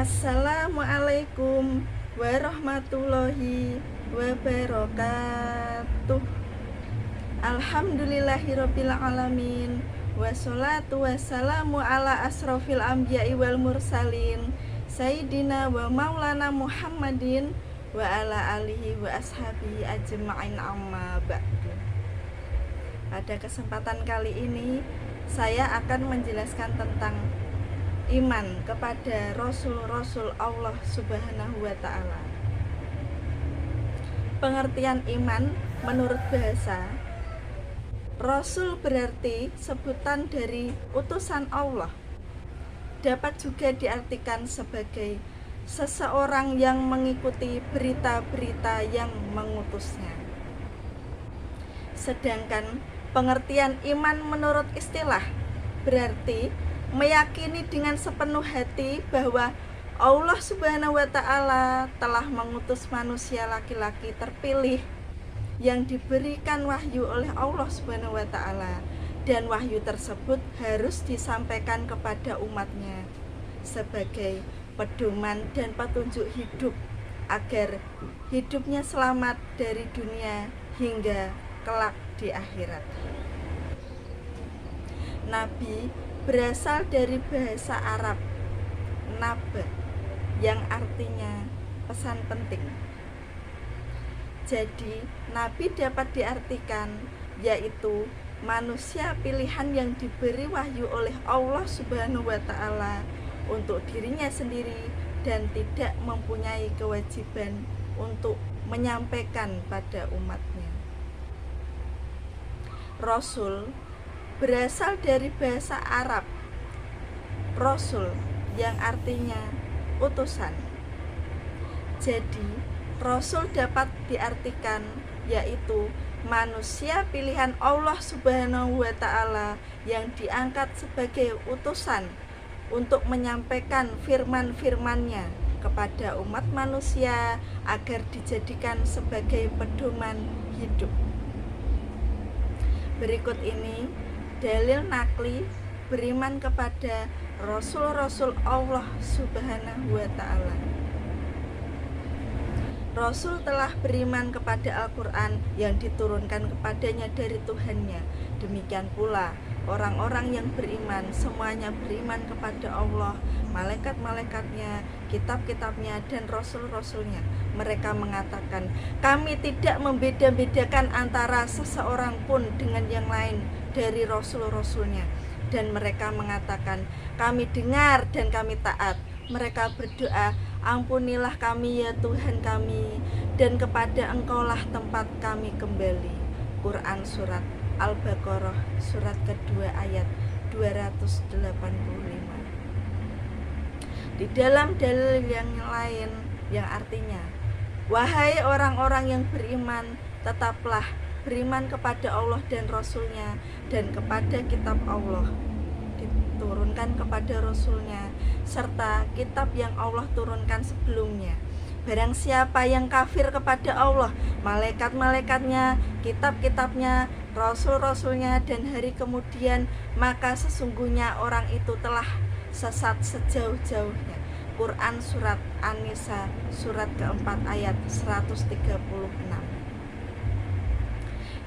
Assalamualaikum warahmatullahi wabarakatuh. Alhamdulillahirabbil alamin. Wassalatu wassalamu ala asrofil anbiya'i wal mursalin Sayyidina wa maulana Muhammadin wa ala alihi wa ashabihi ajma'in amma ba'du. Pada kesempatan kali ini saya akan menjelaskan tentang iman kepada Rasul-Rasul Allah Subhanahu wa Ta'ala. Pengertian iman menurut bahasa, Rasul berarti sebutan dari utusan Allah. Dapat juga diartikan sebagai seseorang yang mengikuti berita-berita yang mengutusnya. Sedangkan pengertian iman menurut istilah berarti meyakini dengan sepenuh hati bahwa Allah Subhanahu wa Ta'ala telah mengutus manusia laki-laki terpilih yang diberikan wahyu oleh Allah Subhanahu wa Ta'ala, dan wahyu tersebut harus disampaikan kepada umatnya sebagai pedoman dan petunjuk hidup agar hidupnya selamat dari dunia hingga kelak di akhirat. Nabi berasal dari bahasa Arab naba yang artinya pesan penting. Jadi Nabi dapat diartikan yaitu manusia pilihan yang diberi wahyu oleh Allah Subhanahu wa Ta'ala untuk dirinya sendiri dan tidak mempunyai kewajiban untuk menyampaikan pada umatnya. Rasul berasal dari bahasa Arab Rasul yang artinya utusan. Jadi Rasul dapat diartikan yaitu manusia pilihan Allah Subhanahu wa Ta'ala yang diangkat sebagai utusan untuk menyampaikan firman-firman-Nya kepada umat manusia agar dijadikan sebagai pedoman hidup. Berikut ini dalil nakli beriman kepada Rasul-Rasul Allah Subhanahu wa Ta'ala. Rasul telah beriman kepada Al-Quran yang diturunkan kepadanya dari Tuhannya. Demikian pula orang-orang yang beriman semuanya beriman kepada Allah, malaikat-malaikatnya, kitab-kitabnya, dan rasul-rasulnya. Mereka mengatakan, kami tidak membeda-bedakan antara seseorang pun dengan yang lain dari rasul-rasulnya. Dan mereka mengatakan, kami dengar dan kami taat. Mereka berdoa, ampunilah kami ya Tuhan kami, dan kepada Engkaulah tempat kami kembali. Quran Surat Al-Baqarah surat kedua ayat 285. Di dalam dalil yang lain yang artinya, wahai orang-orang yang beriman, tetaplah beriman kepada Allah dan Rasul-Nya dan kepada kitab Allah diturunkan kepada Rasul-Nya serta kitab yang Allah turunkan sebelumnya. Barang siapa yang kafir kepada Allah, malaikat-malaikatnya, kitab-kitabnya, rasul-rasulnya, dan hari kemudian, maka sesungguhnya orang itu telah sesat sejauh-jauhnya. Quran Surat An-Nisa surat keempat ayat 136.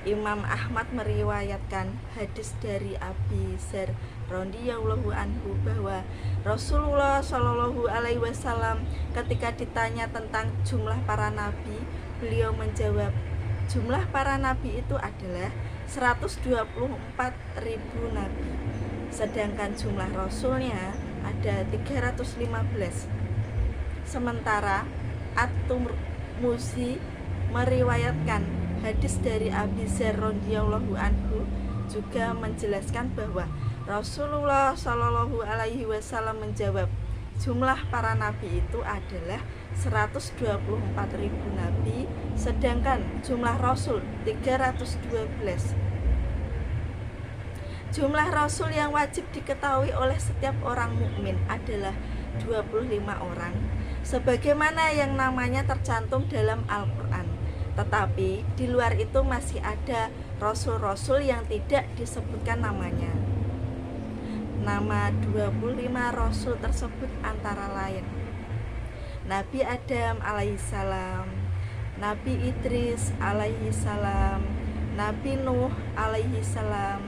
Imam Ahmad meriwayatkan hadis dari Abi Dzar radhiyallahu anhu bahwa Rasulullah Shallallahu alaihi wasallam ketika ditanya tentang jumlah para nabi, beliau menjawab, jumlah para nabi itu adalah 124.000 nabi, sedangkan jumlah rasulnya ada 315. Sementara At-Tirmidzi meriwayatkan hadis dari Abi Dzar radhiyallahu anhu juga menjelaskan bahwa Rasulullah Shallallahu alaihi wasallam menjawab, jumlah para nabi itu adalah 124.000 nabi, sedangkan jumlah rasul 312. Jumlah rasul yang wajib diketahui oleh setiap orang mukmin adalah 25 orang, sebagaimana yang namanya tercantum dalam Al-Quran. Tetapi di luar itu masih ada rasul-rasul yang tidak disebutkan namanya. Nama 25 rasul tersebut antara lain Nabi Adam alaihissalam, Nabi Idris alaihissalam, Nabi Nuh alaihissalam,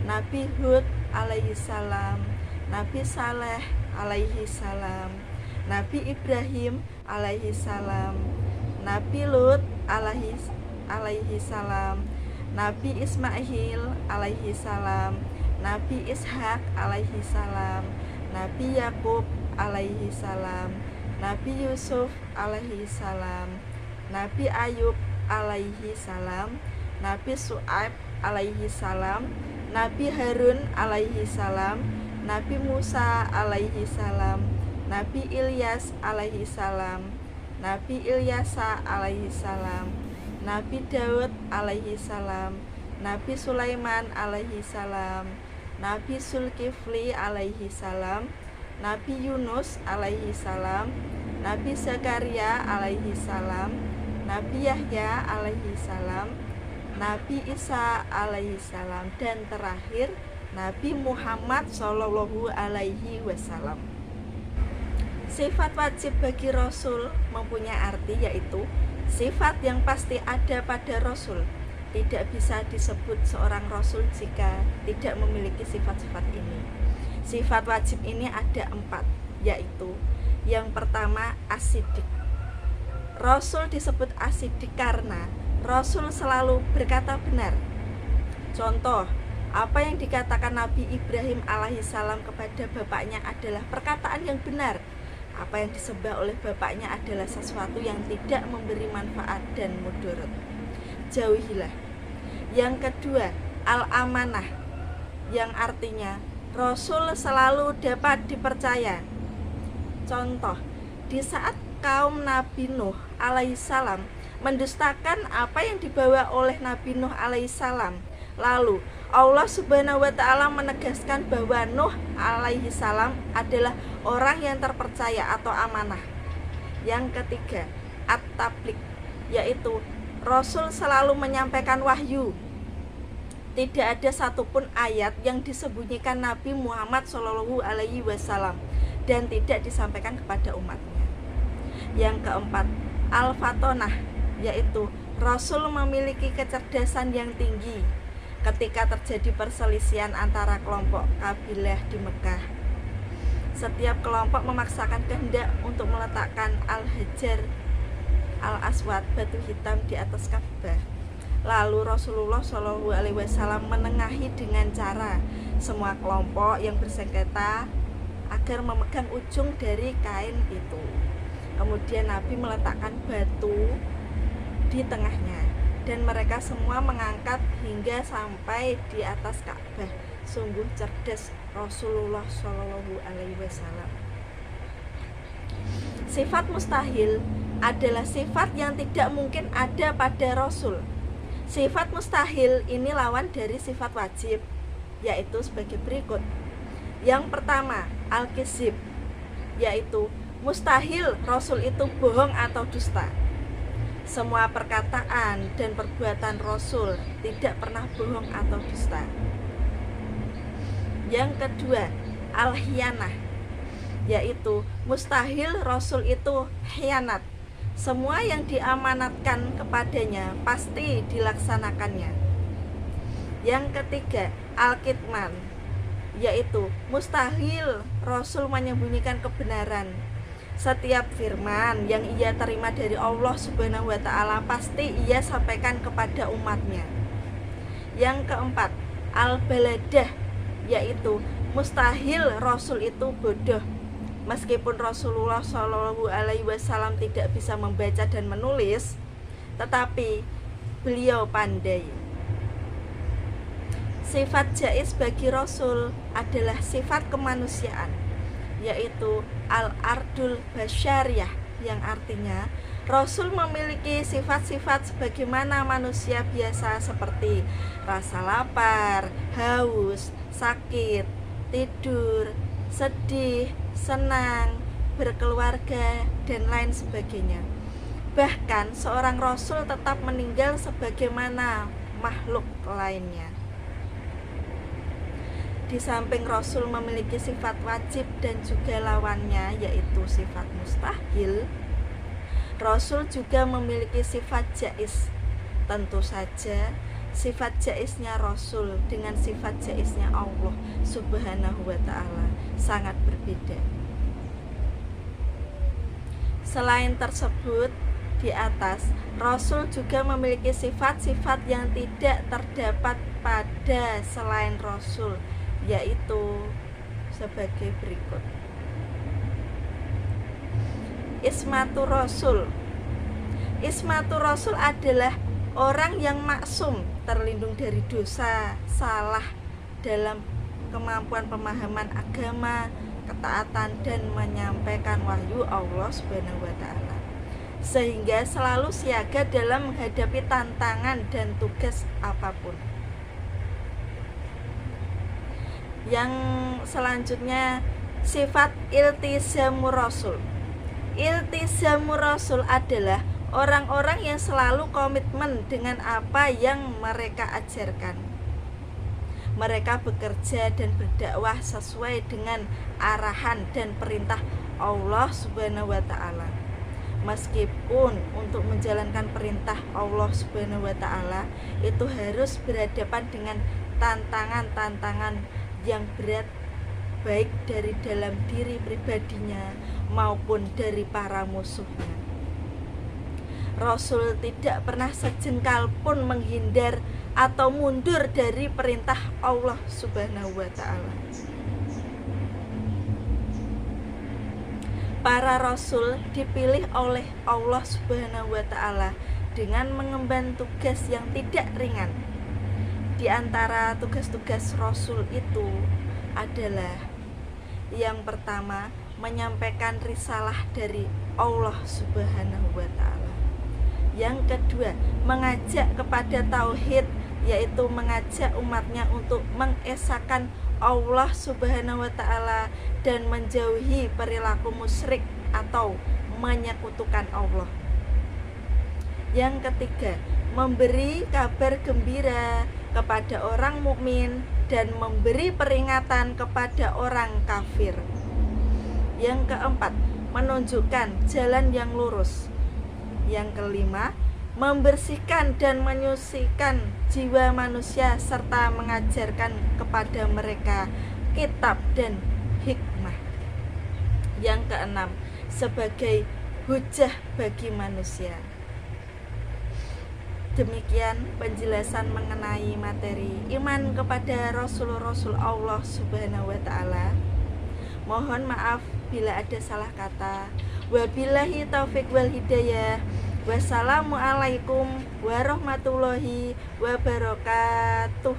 Nabi Hud alaihissalam, Nabi Saleh alaihissalam, Nabi Ibrahim alaihissalam, Nabi Lut alaihissalam, Nabi Ismail alaihissalam, Nabi Ishak alaihissalam, Nabi Yakub alaihissalam, Nabi Yusuf alaihissalam, Nabi Ayub alaihissalam, Nabi Su'aib alaihissalam, Nabi Harun alaihissalam, Nabi Musa alaihissalam, Nabi Ilyas alaihissalam, Nabi Ilyasa alaihissalam, Nabi Daud alaihissalam, Nabi Sulaiman alaihissalam, Nabi Zulkifli alaihissalam, Nabi Yunus alaihissalam, Nabi Zakaria alaihissalam, Nabi Yahya alaihissalam, Nabi Isa alaihissalam, dan terakhir Nabi Muhammad sallallahu alaihi wasallam. Sifat wajib bagi Rasul mempunyai arti, yaitu sifat yang pasti ada pada Rasul. Tidak bisa disebut seorang Rasul jika tidak memiliki sifat-sifat ini. Sifat wajib ini ada 4, yaitu yang pertama asidik. Rasul disebut asidik karena Rasul selalu berkata benar. Contoh, apa yang dikatakan Nabi Ibrahim alaihissalam kepada bapaknya adalah perkataan yang benar. Apa yang disembah oleh bapaknya adalah sesuatu yang tidak memberi manfaat dan mudarat. Jauhilah. Yang kedua, al-amanah, yang artinya Rasul selalu dapat dipercaya. Contoh, di saat kaum Nabi Nuh alaihissalam mendustakan apa yang dibawa oleh Nabi Nuh alaihissalam, lalu Allah subhanahu wa ta'ala menegaskan bahwa Nuh alaihissalam adalah orang yang terpercaya atau amanah. Yang ketiga, at-tabligh, yaitu Rasul selalu menyampaikan wahyu. Tidak ada satupun ayat yang disembunyikan Nabi Muhammad sallallahu alaihi wasallam dan tidak disampaikan kepada umatnya. Yang keempat, al-fatonah, yaitu Rasul memiliki kecerdasan yang tinggi. Ketika terjadi perselisihan antara kelompok kabilah di Mekah, setiap kelompok memaksakan kehendak untuk meletakkan al-hajar al-aswad, batu hitam, di atas Ka'bah. Lalu Rasulullah SAW menengahi dengan cara semua kelompok yang bersengketa agar memegang ujung dari kain itu. Kemudian Nabi meletakkan batu di tengahnya dan mereka semua mengangkat hingga sampai di atas Ka'bah. Sungguh cerdas Rasulullah SAW. Sifat mustahil adalah sifat yang tidak mungkin ada pada Rasul. Sifat mustahil ini lawan dari sifat wajib, yaitu sebagai berikut. Yang pertama, al-kizib, yaitu mustahil Rasul itu bohong atau dusta. Semua perkataan dan perbuatan Rasul tidak pernah bohong atau dusta. Yang kedua, al-khianah, yaitu mustahil Rasul itu khianat. Semua yang diamanatkan kepadanya pasti dilaksanakannya. Yang ketiga, al-kitman, yaitu mustahil Rasul menyembunyikan kebenaran. Setiap firman yang ia terima dari Allah subhanahu wa ta'ala pasti ia sampaikan kepada umatnya. Yang keempat, al-baladah, yaitu mustahil Rasul itu bodoh. Meskipun Rasulullah SAW tidak bisa membaca dan menulis, tetapi beliau pandai. Sifat jaiz bagi Rasul adalah sifat kemanusiaan, yaitu al-ardul basyariyah, yang artinya Rasul memiliki sifat-sifat sebagaimana manusia biasa seperti rasa lapar, haus, sakit, tidur, sedih, senang, berkeluarga, dan lain sebagainya. Bahkan seorang Rasul tetap meninggal sebagaimana makhluk lainnya. Di samping Rasul memiliki sifat wajib dan juga lawannya, yaitu sifat mustahil, Rasul juga memiliki sifat jaiz. Tentu saja sifat jaiznya Rasul dengan sifat jaiznya Allah Subhanahu wa ta'ala sangat berbeda. Selain tersebut, di atas, Rasul juga memiliki sifat-sifat yang tidak terdapat pada selain Rasul, yaitu sebagai berikut. Ismatur Rasul. Ismatur Rasul adalah orang yang maksum, terlindung dari dosa, salah dalam kemampuan pemahaman agama, ketaatan, dan menyampaikan wahyu Allah Subhanahu wa ta'ala, sehingga selalu siaga dalam menghadapi tantangan dan tugas apapun. Yang selanjutnya, sifat iltizamur Rasul. Iltizamur Rasul adalah orang-orang yang selalu komitmen dengan apa yang mereka ajarkan. Mereka bekerja dan berdakwah sesuai dengan arahan dan perintah Allah Subhanahu wa ta'ala. Meskipun untuk menjalankan perintah Allah Subhanahu wa ta'ala itu harus berhadapan dengan tantangan-tantangan yang berat, baik dari dalam diri pribadinya maupun dari para musuhnya. Rasul tidak pernah sejengkal pun menghindar atau mundur dari perintah Allah Subhanahu wa ta'ala. Para rasul dipilih oleh Allah Subhanahu wa ta'ala dengan mengemban tugas yang tidak ringan. Di antara tugas-tugas rasul itu adalah yang pertama, menyampaikan risalah dari Allah Subhanahu wa ta'ala. Yang kedua, mengajak kepada tauhid, yaitu mengajak umatnya untuk mengesahkan Allah Subhanahu wa ta'ala dan menjauhi perilaku musyrik atau menyekutukan Allah. Yang ketiga, memberi kabar gembira kepada orang mukmin dan memberi peringatan kepada orang kafir. Yang keempat, menunjukkan jalan yang lurus. Yang kelima, membersihkan dan menyucikan jiwa manusia serta mengajarkan kepada mereka kitab dan hikmah. Yang keenam, sebagai hujah bagi manusia. Demikian penjelasan mengenai materi iman kepada Rasul-Rasul Allah Subhanahu wa ta'ala. Mohon maaf bila ada salah kata. Wabillahi taufiq wal hidayah. Wassalamualaikum warahmatullahi wabarakatuh.